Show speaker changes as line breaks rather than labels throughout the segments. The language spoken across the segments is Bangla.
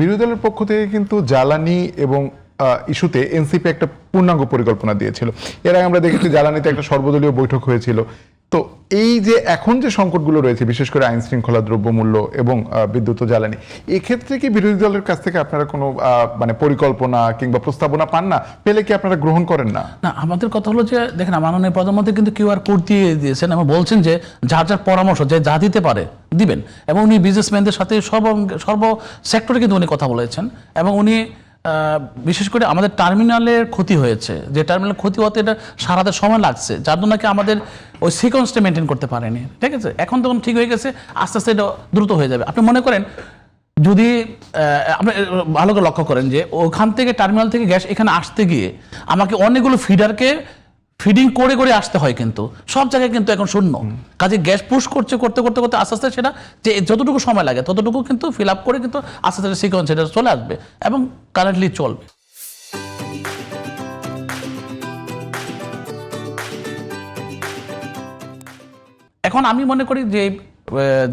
বিরোধী দলের পক্ষ থেকে কিন্তু জ্বালানি এবং ইস্যুতে এনসিপি একটা পূর্ণাঙ্গ পরিকল্পনা দিয়েছিল। এর আগে আমরা দেখেছি জ্বালানিতে একটা সর্বদলীয় বৈঠক হয়েছিল। তো এই যে এখন যে সংকটগুলো রয়েছে, বিশেষ করে আইন শৃঙ্খলা, দ্রব্যমূল্য এবং বিদ্যুৎ ও জ্বালানি, এক্ষেত্রে কি বিরোধী দলের কাছ থেকে আপনারা কোনো মানে পরিকল্পনা কিংবা প্রস্তাবনা পান না? পেলে কি আপনারা গ্রহণ করেন না?
না, আমাদের কথা হলো যে দেখেন, মাননীয় প্রধানমন্ত্রী কিন্তু কিউআর কোড দিয়ে দিয়েছেন এবং বলছেন যে যার যার পরামর্শ যে যা দিতে পারে দিবেন, এবং উনি বিজনেসম্যানদের সাথে সর্ব সেক্টরে কিন্তু উনি কথা বলেছেন। এবং উনি বিশেষ করে আমাদের টার্মিনালের ক্ষতি হয়েছে, যে টার্মিনাল ক্ষতি হতে এটা সারাতে সময় লাগছে, যার জন্য কি আমাদের ওই সিকোয়েন্সটা মেনটেন করতে পারেনি। ঠিক আছে, এখন তখন ঠিক হয়ে গেছে, আস্তে আস্তে এটা দ্রুত হয়ে যাবে। আপনি মনে করেন যদি আপনি ভালো করে লক্ষ্য করেন যে ওখান থেকে টার্মিনাল থেকে গ্যাস এখানে আসতে গিয়ে আমাকে অনেকগুলো ফিডারকে ফিডিং করে করে আসতে হয়, কিন্তু সব জায়গায় কিন্তু এখন শূন্য। কাজে গ্যাস পুশ করতে করতে আস্তে আস্তে সেটা যে যতটুকু সময় লাগে ততটুকু কিন্তু ফিল আপ করে কিন্তু আস্তে আস্তে সিকোয়েন্স এটা চলে আসবে এবং কারেন্টলি চলবে। এখন আমি মনে করি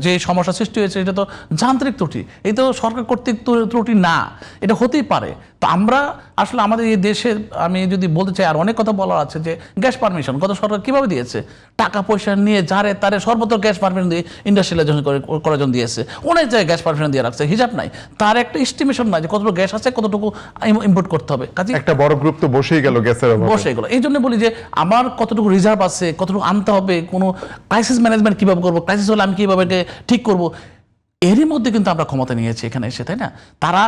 যে সমস্যা সৃষ্টি হয়েছে এটা তো যান্ত্রিক ত্রুটি, এই তো সরকার কর্তৃক ত্রুটি না, এটা হতেই পারে। তো আমরা আসলে আমাদের এই দেশে আমি যদি বলতে চাই, আর অনেক কথা বলার আছে, যে গ্যাস পারমিশন গত সরকার কিভাবে দিয়েছে, টাকা পয়সা নিয়ে যারে তারে সর্বত্র গ্যাস পারমিশন দিয়ে ইন্ডাস্ট্রিয়ালাইজেশন করার জন্য দিয়েছে, অনেক জায়গায় গ্যাস পারমিশন দিয়ে রাখছে, হিসাব নাই, তার একটা এস্টিমেশন নাই যে কতটুকু গ্যাস আছে, কতটুকু ইম্পোর্ট করতে হবে। কাজে
একটা বড় গ্রুপ তো বসেই গেল গ্যাসের অভাবে,
বসে গেল। এই জন্য বলি যে আমার কতটুকু রিজার্ভ আছে, কতটুকু আনতে হবে, কোনো ক্রাইসিস ম্যানেজমেন্ট কিভাবে করবো, ক্রাইসিস হলে আমি কিভাবে ঠিক করবো, এরই মধ্যে কিন্তু আমরা ক্ষমতা নিয়েছি এখানে এসে, তাই না? তারা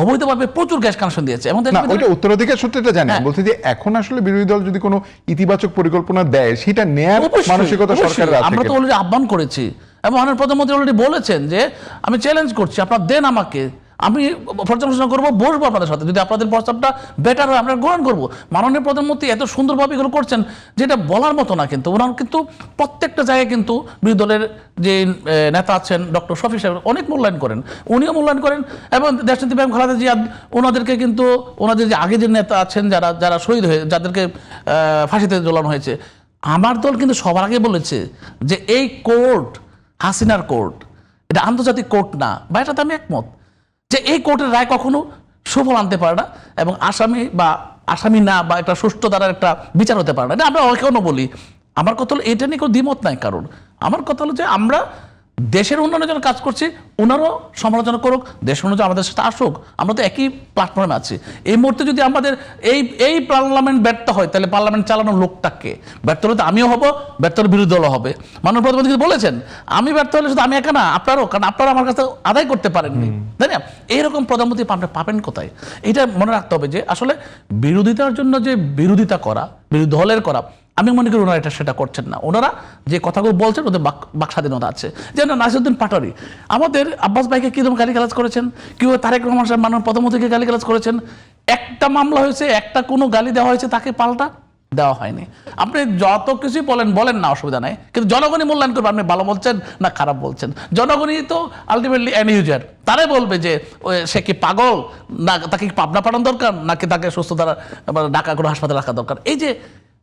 অবৈধভাবে প্রচুর গ্যাস কানেকশন দিয়েছে এবং
ওইটা উত্তরাধিকার সূত্রে জানি। বলছি যে এখন আসলে বিরোধী দল যদি কোনো ইতিবাচক পরিকল্পনা দেয়, সেটা নেয়ার মানসিকতা সরকারের আছে।
আমরা তো অলরেডি আহ্বান করেছি এবং মাননীয় প্রধানমন্ত্রী অলরেডি বলেছেন যে আমি চ্যালেঞ্জ করছি, আপনারা দেন আমাকে, আমি পর্যালোচনা করবো, বসবো আপনাদের সাথে, যদি আপনাদের প্রস্তাবটা বেটার হয় আমরা গ্রহণ করবো। মাননীয় প্রধানমন্ত্রী এত সুন্দরভাবে এগুলো করছেন যেটা বলার মতো না, কিন্তু ওনার কিন্তু প্রত্যেকটা জায়গায় কিন্তু বিরোধী দলের যে নেতা আছেন ডক্টর শফি সাহেব অনেক মূল্যায়ন করেন, উনিও মূল্যায়ন করেন, এবং দেশনেত্রী বেগম খালেদা জিয়া ওনাদেরকে কিন্তু ওনাদের যে আগে যে নেতা আছেন যারা শহীদ হয়ে যাদেরকে ফাঁসিতে ঝোলানো হয়েছে, আমার দল কিন্তু সবার আগে বলেছে যে এই কোর্ট হাসিনার কোর্ট, এটা আন্তর্জাতিক কোর্ট না, বা এটাতে আমি একমত যে এই কোর্টের রায় কখনো সুফল আনতে পারে না এবং আসামি না বা একটা সুষ্ঠু দ্বারা একটা বিচার হতে পারে না, এটা আমরা এখনো বলি। আমার কথা হলো এটা নিয়ে কোনো দ্বিমত নাই, কারণ আমার কথা হলো যে আমরা দেশের উন্নয়নের জন্য কাজ করছি, ওনারও সমালোচনা করুক, দেশ অনুযায়ী আমাদের সাথে আসুক, আমরা তো একই প্ল্যাটফর্মে আছি। এই মুহূর্তে যদি আমাদের এই পার্লামেন্ট ব্যর্থ হয়, তাহলে পার্লামেন্ট চালানোর লোকটাকে ব্যর্থ হলে আমি হব, ব্যর্থ হলে বিরোধী দলও হবে। মাননীয় প্রধানমন্ত্রী বলেছেন আমি ব্যর্থ হলে শুধু আমি একা না, আপনারও, কারণ আপনারা আমার কাছে আদায় করতে পারেননি, তাই না? এইরকম প্রধানমন্ত্রী আপনি পাবেন কোথায়? এটা মনে রাখতে হবে যে আসলে বিরোধিতার জন্য যে বিরোধিতা করা, বিরোধী দলের করা, আমি মনে করি ওনারা সেটা করছেন না। ওনারা যে কথাগুলো বলছেন ওদের বাক স্বাধীনতা আছে। যেন নাসিরউদ্দিন পাটোয়ারি আমাদের আব্বাস ভাইকে কিরকম গালিগালাজ করেছেন, কেউ তারেক রহমান সাহেব মাননীয় প্রধানমন্ত্রীকে গালিগালাজ করেছেন, একটা মামলা হয়েছে, একটা কোনো গালি দেওয়া হয়েছে, তাকে পাল্টা দেওয়া হয়নি। আপনি যত কিছুই বলেন না, অসুবিধা নাই, কিন্তু জনগণই মূল্যায়ন করবে আপনি ভালো বলছেন না খারাপ বলছেন। জনগণই তো আলটিমেটলি এন্ড ইউজার, তারাই বলবে যে সে কি পাগল, না তাকে কি পাবনা পাঠানো দরকার, নাকি তাকে সুস্থ দ্বারা ঢাকা কোনো হাসপাতালে রাখা দরকার। এই যে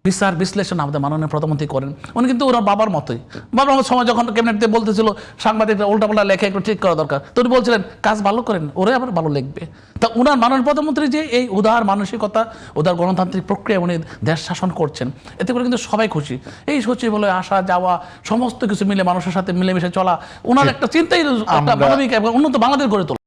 বিচার বিশ্লেষণ আমাদের মাননীয় প্রধানমন্ত্রী করেন, উনি কিন্তু ওরা বাবার মতোই। বাবার সময় যখন ক্যাবিনেটে বলতেছিল সাংবাদিকরা উল্টাপাল্টা লেখা একটু ঠিক করা দরকার, তো উনি বলছিলেন কাজ ভালো করেন, ওরে আবার ভালো লিখবে। তা উনার মাননীয় প্রধানমন্ত্রী যে এই উদার মানসিকতা, উদার গণতান্ত্রিক প্রক্রিয়া উনি দেশ শাসন করছেন, এতে করে কিন্তু সবাই খুশি। এই সচিব বলে আসা যাওয়া সমস্ত কিছু মিলে মানুষের সাথে মিলেমিশে চলা, ওনার একটা চিন্তাই একটা মানবিক এবং উন্নত বাংলাদেশ গড়ে তোলা।